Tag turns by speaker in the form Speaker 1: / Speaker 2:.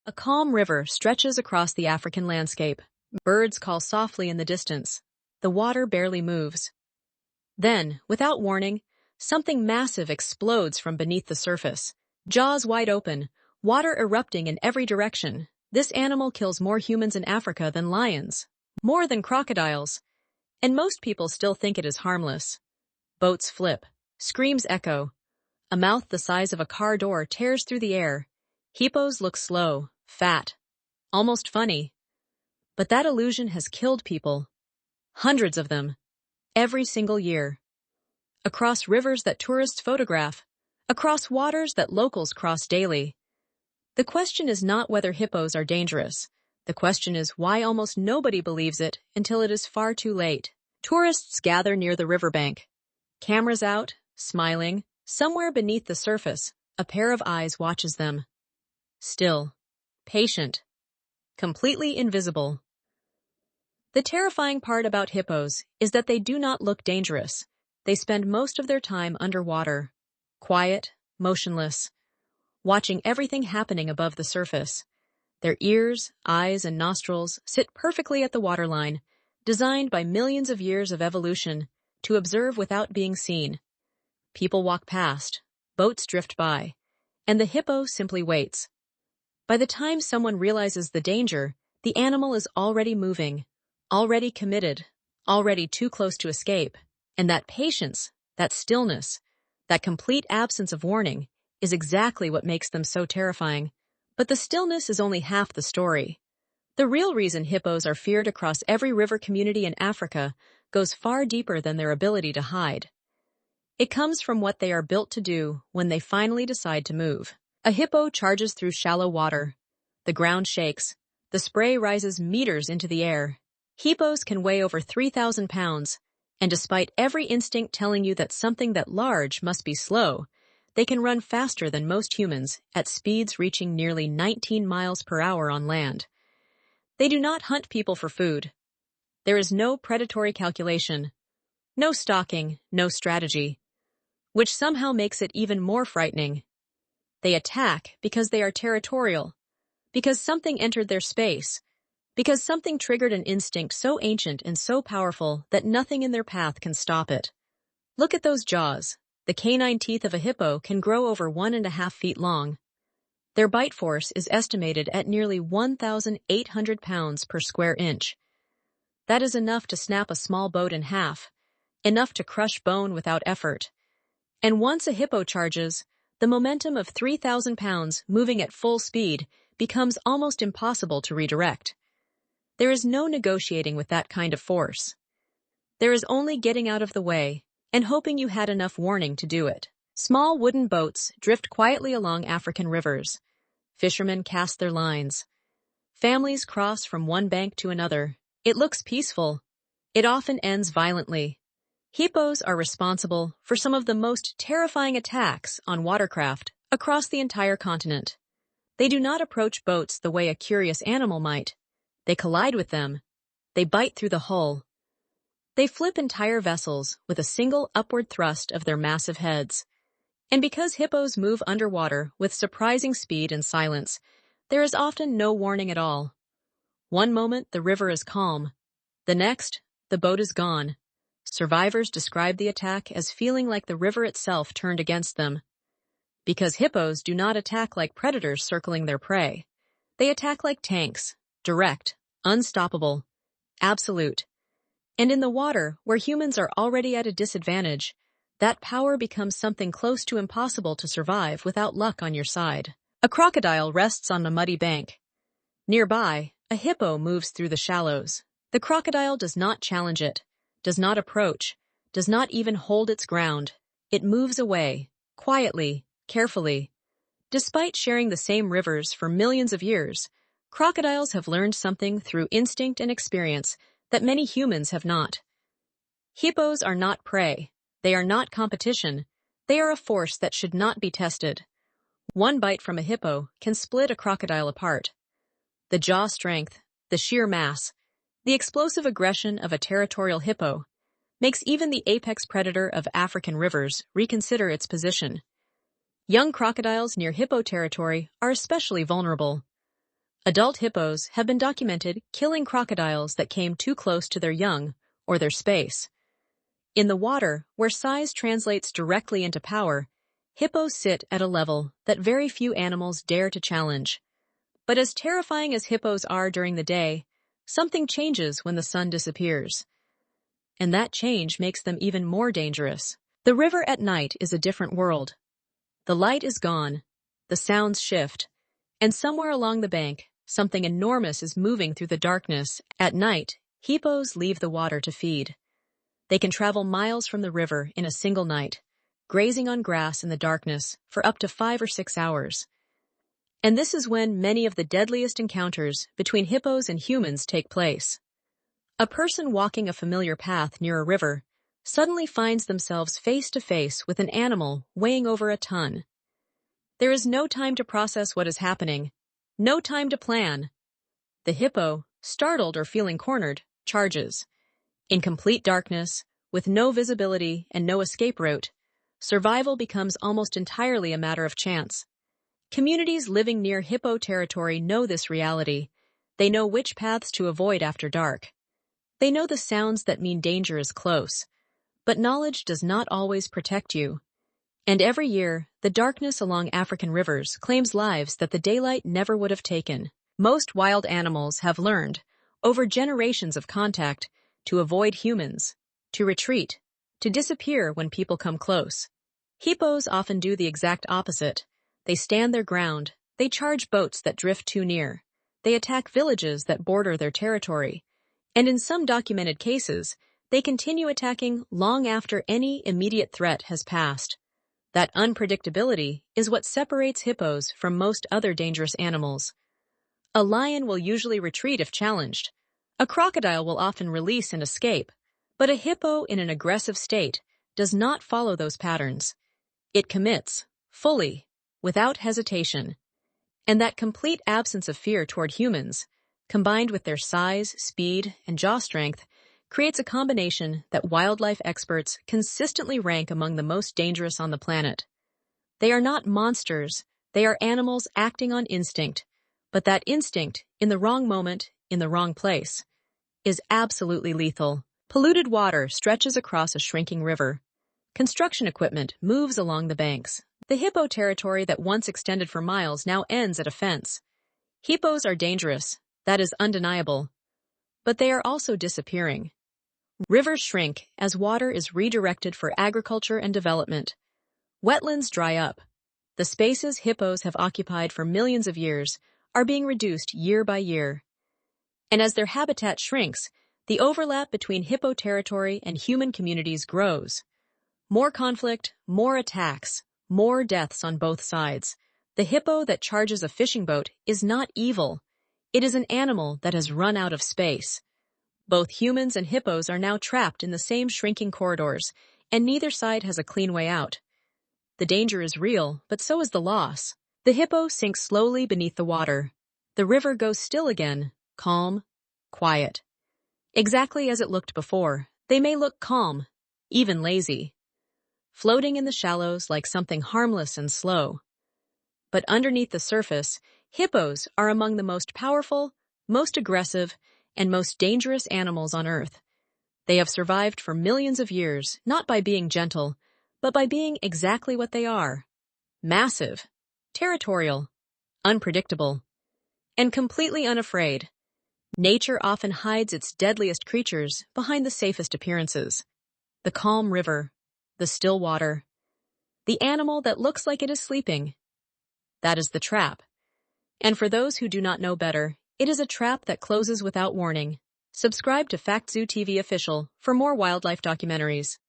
Speaker 1: A calm river stretches across the African landscape. Birds call softly in the distance. The water barely moves. Then, without warning, something massive explodes from beneath the surface. Jaws wide open, water erupting in every direction. This animal kills more humans in Africa than lions, more than crocodiles, and most people still think it is harmless. Boats flip, screams echo. A mouth the size of a car door tears through the air. Hippos look slow, fat, almost funny. But that illusion has killed people. Hundreds of them, every single year. Across rivers that tourists photograph, across waters that locals cross daily. The question is not whether hippos are dangerous. The question is why almost nobody believes it until it is far too late. Tourists gather near the riverbank. Cameras out, smiling. Somewhere beneath the surface, a pair of eyes watches them. Still, patient, completely invisible. The terrifying part about hippos is that they do not look dangerous. They spend most of their time underwater, quiet, motionless, watching everything happening above the surface. Their ears, eyes, and nostrils sit perfectly at the waterline, designed by millions of years of evolution to observe without being seen. People walk past, boats drift by, and the hippo simply waits. By the time someone realizes the danger, the animal is already moving, already committed, already too close to escape. And that patience, that stillness, that complete absence of warning is exactly what makes them so terrifying. But the stillness is only half the story. The real reason hippos are feared across every river community in Africa goes far deeper than their ability to hide. It comes from what they are built to do when they finally decide to move. A hippo charges through shallow water. The ground shakes. The spray rises meters into the air. Hippos can weigh over 3,000 pounds, and despite every instinct telling you that something that large must be slow, they can run faster than most humans at speeds reaching nearly 19 miles per hour on land. They do not hunt people for food. There is no predatory calculation, no stalking, no strategy, which somehow makes it even more frightening. They attack because they are territorial, because something entered their space, because something triggered an instinct so ancient and so powerful that nothing in their path can stop it. Look at those jaws. The canine teeth of a hippo can grow over 1.5 feet long. Their bite force is estimated at nearly 1,800 pounds per square inch. That is enough to snap a small boat in half, enough to crush bone without effort. And once a hippo charges, the momentum of 3,000 pounds moving at full speed becomes almost impossible to redirect. There is no negotiating with that kind of force. There is only getting out of the way and hoping you had enough warning to do it. Small wooden boats drift quietly along African rivers. Fishermen cast their lines. Families cross from one bank to another. It looks peaceful. It often ends violently. Hippos are responsible for some of the most terrifying attacks on watercraft across the entire continent. They do not approach boats the way a curious animal might. They collide with them. They bite through the hull. They flip entire vessels with a single upward thrust of their massive heads. And because hippos move underwater with surprising speed and silence, there is often no warning at all. One moment, the river is calm. The next, the boat is gone. Survivors describe the attack as feeling like the river itself turned against them. Because hippos do not attack like predators circling their prey. They attack like tanks, direct, unstoppable, absolute. And in the water, where humans are already at a disadvantage, that power becomes something close to impossible to survive without luck on your side. A crocodile rests on a muddy bank. Nearby, a hippo moves through the shallows. The crocodile does not challenge it, does not approach, does not even hold its ground. It moves away, quietly, carefully. Despite sharing the same rivers for millions of years, crocodiles have learned something through instinct and experience that many humans have not. Hippos are not prey. They are not competition. They are a force that should not be tested. One bite from a hippo can split a crocodile apart. The jaw strength, the sheer mass, the explosive aggression of a territorial hippo makes even the apex predator of African rivers reconsider its position. Young crocodiles near hippo territory are especially vulnerable. Adult hippos have been documented killing crocodiles that came too close to their young or their space. In the water, where size translates directly into power, hippos sit at a level that very few animals dare to challenge. But as terrifying as hippos are during the day, something changes when the sun disappears. And that change makes them even more dangerous. The river at night is a different world. The light is gone, the sounds shift, and somewhere along the bank, something enormous is moving through the darkness. At night, hippos leave the water to feed. They can travel miles from the river in a single night, grazing on grass in the darkness for up to 5 or 6 hours. And this is when many of the deadliest encounters between hippos and humans take place. A person walking a familiar path near a river suddenly finds themselves face to face with an animal weighing over a ton. There is no time to process what is happening, no time to plan. The hippo, startled or feeling cornered, charges. In complete darkness, with no visibility and no escape route, survival becomes almost entirely a matter of chance. Communities living near hippo territory know this reality. They know which paths to avoid after dark. They know the sounds that mean danger is close. But knowledge does not always protect you. And every year, the darkness along African rivers claims lives that the daylight never would have taken. Most wild animals have learned, over generations of contact, to avoid humans, to retreat, to disappear when people come close. Hippos often do the exact opposite. They stand their ground, they charge boats that drift too near, they attack villages that border their territory, and in some documented cases, they continue attacking long after any immediate threat has passed. That unpredictability is what separates hippos from most other dangerous animals. A lion will usually retreat if challenged. A crocodile will often release and escape, but a hippo in an aggressive state does not follow those patterns. It commits, fully, without hesitation. And that complete absence of fear toward humans, combined with their size, speed, and jaw strength, creates a combination that wildlife experts consistently rank among the most dangerous on the planet. They are not monsters, they are animals acting on instinct, but that instinct, in the wrong moment, in the wrong place, is absolutely lethal. Polluted water stretches across a shrinking river. Construction equipment moves along the banks. The hippo territory that once extended for miles now ends at a fence. Hippos are dangerous, that is undeniable, but they are also disappearing. Rivers shrink as water is redirected for agriculture and development. Wetlands dry up. The spaces hippos have occupied for millions of years are being reduced year by year. And as their habitat shrinks, the overlap between hippo territory and human communities grows. More conflict, more attacks, more deaths on both sides. The hippo that charges a fishing boat is not evil. It is an animal that has run out of space. Both humans and hippos are now trapped in the same shrinking corridors, and neither side has a clean way out. The danger is real, but so is the loss. The hippo sinks slowly beneath the water. The river goes still again, calm, quiet. Exactly as it looked before. They may look calm, even lazy, floating in the shallows like something harmless and slow. But underneath the surface, hippos are among the most powerful, most aggressive, and most dangerous animals on Earth. They have survived for millions of years, not by being gentle, but by being exactly what they are: massive, territorial, unpredictable, and completely unafraid. Nature often hides its deadliest creatures behind the safest appearances. The calm river, the still water, the animal that looks like it is sleeping. That is the trap. And for those who do not know better, it is a trap that closes without warning. Subscribe to FactZoo TV Official for more wildlife documentaries.